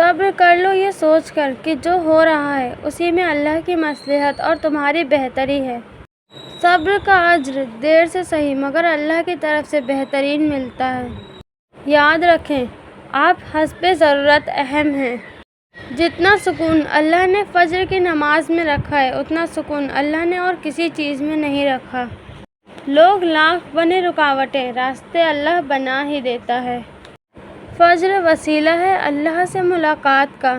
صبر کر لو یہ سوچ کر کہ جو ہو رہا ہے اسی میں اللہ کی مصلحت اور تمہاری بہتری ہے۔ صبر کا اجر دیر سے صحیح مگر اللہ کی طرف سے بہترین ملتا ہے۔ یاد رکھیں آپ حسب ضرورت اہم ہیں۔ جتنا سکون اللہ نے فجر کی نماز میں رکھا ہے اتنا سکون اللہ نے اور کسی چیز میں نہیں رکھا۔ لوگ لاکھ بنے رکاوٹیں راستے اللہ بنا ہی دیتا ہے۔ فجر وسیلہ ہے اللہ سے ملاقات کا۔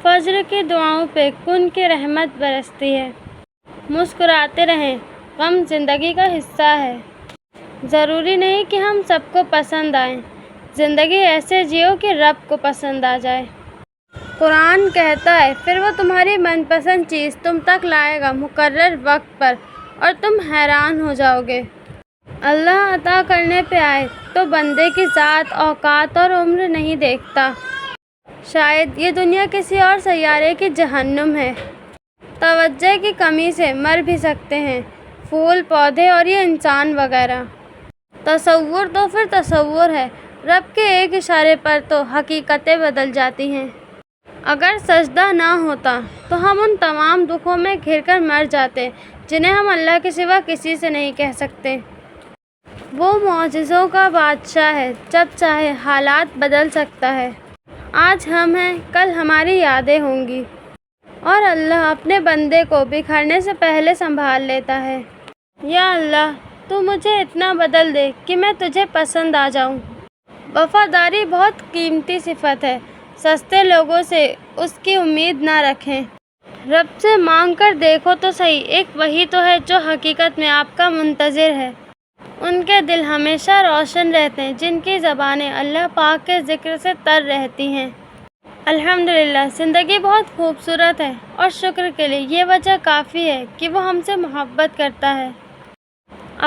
فجر کی دعاؤں پہ کن کی رحمت برستی ہے۔ مسکراتے رہیں غم زندگی کا حصہ ہے۔ ضروری نہیں کہ ہم سب کو پسند آئیں، زندگی ایسے جیو کہ رب کو پسند آ جائے۔ قرآن کہتا ہے پھر وہ تمہاری من پسند چیز تم تک لائے گا مقرر وقت پر اور تم حیران ہو جاؤ گے۔ اللہ عطا کرنے پہ آئے تو بندے کی ذات اوقات اور عمر نہیں دیکھتا۔ شاید یہ دنیا کسی اور سیارے کی جہنم ہے۔ توجہ کی کمی سے مر بھی سکتے ہیں پھول پودے اور یہ انسان وغیرہ۔ تصور تو پھر تصور ہے، رب کے ایک اشارے پر تو حقیقتیں بدل جاتی ہیں۔ اگر سجدہ نہ ہوتا تو ہم ان تمام دکھوں میں گھر کر مر جاتے جنہیں ہم اللہ کے سوا کسی سے نہیں کہہ سکتے۔ وہ معجزوں کا بادشاہ ہے، جب چاہے حالات بدل سکتا ہے۔ آج ہم ہیں کل ہماری یادیں ہوں گی اور اللہ اپنے بندے کو بکھرنے سے پہلے سنبھال لیتا ہے۔ یا اللہ تو مجھے اتنا بدل دے کہ میں تجھے پسند آ جاؤں۔ وفاداری بہت قیمتی صفت ہے، سستے لوگوں سے اس کی امید نہ رکھیں۔ رب سے مانگ کر دیکھو تو صحیح، ایک وہی تو ہے جو حقیقت میں آپ کا منتظر ہے۔ ان کے دل ہمیشہ روشن رہتے ہیں جن کی زبانیں اللہ پاک کے ذکر سے تر رہتی ہیں۔ الحمدللہ زندگی بہت خوبصورت ہے اور شکر کے لیے یہ وجہ کافی ہے کہ وہ ہم سے محبت کرتا ہے۔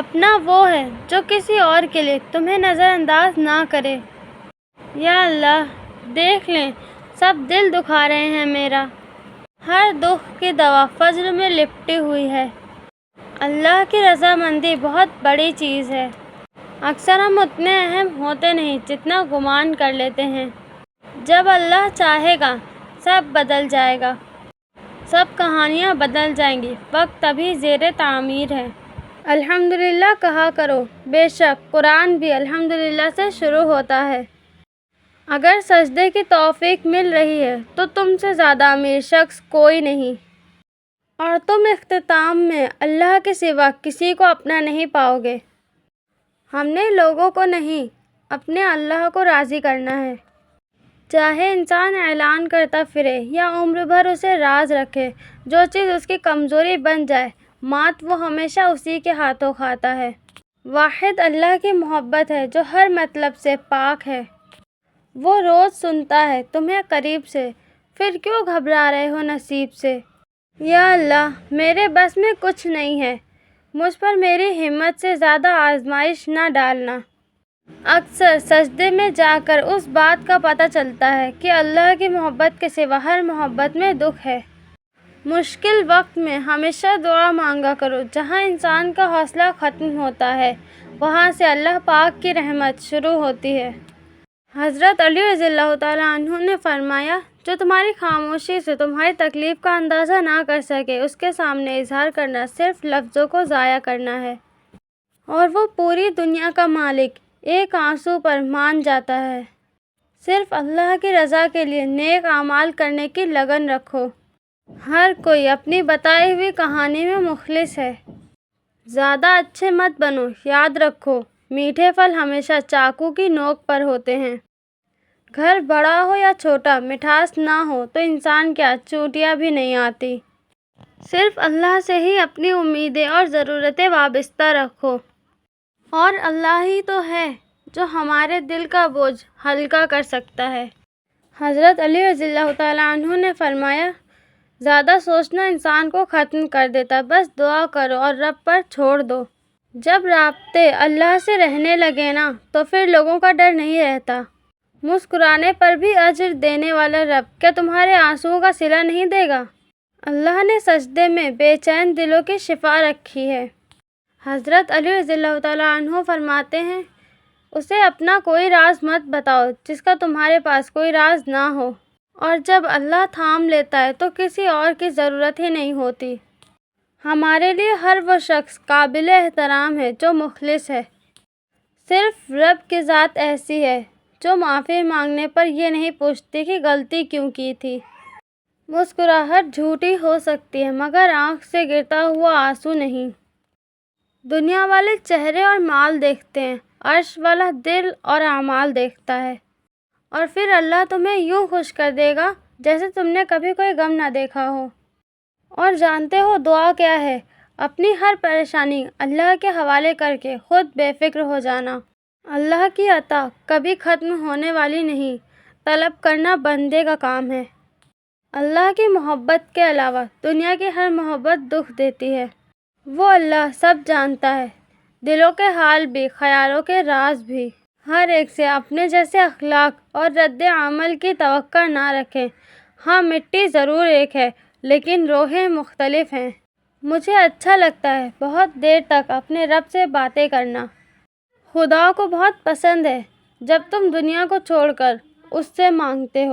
اپنا وہ ہے جو کسی اور کے لیے تمہیں نظر انداز نہ کرے۔ یا اللہ دیکھ لیں سب دل دکھا رہے ہیں میرا، ہر دکھ کی دوا فضل میں لپٹی ہوئی ہے۔ اللہ کی رضامندی بہت بڑی چیز ہے۔ اکثر ہم اتنے اہم ہوتے نہیں جتنا گمان کر لیتے ہیں۔ جب اللہ چاہے گا سب بدل جائے گا، سب کہانیاں بدل جائیں گی، وقت ابھی زیر تعمیر ہے۔ الحمدللہ کہا کرو، بے شک قرآن بھی الحمدللہ سے شروع ہوتا ہے۔ اگر سجدے کی توفیق مل رہی ہے تو تم سے زیادہ امیر شخص کوئی نہیں، اور تم اختتام میں اللہ کے سوا کسی کو اپنا نہیں پاؤ گے۔ ہم نے لوگوں کو نہیں اپنے اللہ کو راضی کرنا ہے۔ چاہے انسان اعلان کرتا پھرے یا عمر بھر اسے راز رکھے، جو چیز اس کی کمزوری بن جائے مات وہ ہمیشہ اسی کے ہاتھوں کھاتا ہے۔ واحد اللہ کی محبت ہے جو ہر مطلب سے پاک ہے۔ وہ روز سنتا ہے تمہیں قریب سے، پھر کیوں گھبرا رہے ہو نصیب سے۔ یا اللہ میرے بس میں کچھ نہیں ہے، مجھ پر میری ہمت سے زیادہ آزمائش نہ ڈالنا۔ اکثر سجدے میں جا کر اس بات کا پتہ چلتا ہے کہ اللہ کی محبت کے سوا ہر محبت میں دکھ ہے۔ مشکل وقت میں ہمیشہ دعا مانگا کرو، جہاں انسان کا حوصلہ ختم ہوتا ہے وہاں سے اللہ پاک کی رحمت شروع ہوتی ہے۔ حضرت علی رضی اللہ تعالیٰ عنہ نے فرمایا جو تمہاری خاموشی سے تمہاری تکلیف کا اندازہ نہ کر سکے اس کے سامنے اظہار کرنا صرف لفظوں کو ضائع کرنا ہے، اور وہ پوری دنیا کا مالک ایک آنسو پر مان جاتا ہے۔ صرف اللہ کی رضا کے لیے نیک اعمال کرنے کی لگن رکھو۔ ہر کوئی اپنی بتائی ہوئی کہانی میں مخلص ہے۔ زیادہ اچھے مت بنو، یاد رکھو میٹھے پھل ہمیشہ چاقو کی نوک پر ہوتے ہیں۔ گھر بڑا ہو یا چھوٹا مٹھاس نہ ہو تو انسان کیا چونٹیاں بھی نہیں آتی۔ صرف اللہ سے ہی اپنی امیدیں اور ضرورتیں وابستہ رکھو، اور اللہ ہی تو ہے جو ہمارے دل کا بوجھ ہلکا کر سکتا ہے۔ حضرت علی رضی اللہ تعالیٰ عنہ نے فرمایا زیادہ سوچنا انسان کو ختم کر دیتا، بس دعا کرو اور رب پر چھوڑ دو۔ جب رابطے اللہ سے رہنے لگے نا تو پھر لوگوں کا ڈر نہیں رہتا۔ مسکرانے پر بھی اجر دینے والا رب کیا تمہارے آنسوؤں کا صلہ نہیں دے گا؟ اللہ نے سجدے میں بے چین دلوں کی شفا رکھی ہے۔ حضرت علی رضی اللہ تعالیٰ عنہ فرماتے ہیں اسے اپنا کوئی راز مت بتاؤ جس کا تمہارے پاس کوئی راز نہ ہو۔ اور جب اللہ تھام لیتا ہے تو کسی اور کی ضرورت ہی نہیں ہوتی۔ ہمارے لیے ہر وہ شخص قابل احترام ہے جو مخلص ہے۔ صرف رب کی ذات ایسی ہے جو معافی مانگنے پر یہ نہیں پوچھتی کہ غلطی کیوں کی تھی۔ مسکراہٹ جھوٹی ہو سکتی ہے مگر آنکھ سے گرتا ہوا آنسو نہیں۔ دنیا والے چہرے اور مال دیکھتے ہیں، عرش والا دل اور اعمال دیکھتا ہے۔ اور پھر اللہ تمہیں یوں خوش کر دے گا جیسے تم نے کبھی کوئی غم نہ دیکھا ہو۔ اور جانتے ہو دعا کیا ہے؟ اپنی ہر پریشانی اللہ کے حوالے کر کے خود بے فکر ہو جانا۔ اللہ کی عطا کبھی ختم ہونے والی نہیں، طلب کرنا بندے کا کام ہے۔ اللہ کی محبت کے علاوہ دنیا کی ہر محبت دکھ دیتی ہے۔ وہ اللہ سب جانتا ہے، دلوں کے حال بھی، خیالوں کے راز بھی۔ ہر ایک سے اپنے جیسے اخلاق اور رد عمل کی توقع نہ رکھیں۔ ہاں، مٹی ضرور ایک ہے لیکن روحیں مختلف ہیں۔ مجھے اچھا لگتا ہے بہت دیر تک اپنے رب سے باتیں کرنا۔ خدا کو بہت پسند ہے جب تم دنیا کو چھوڑ کر اس سے مانگتے ہو۔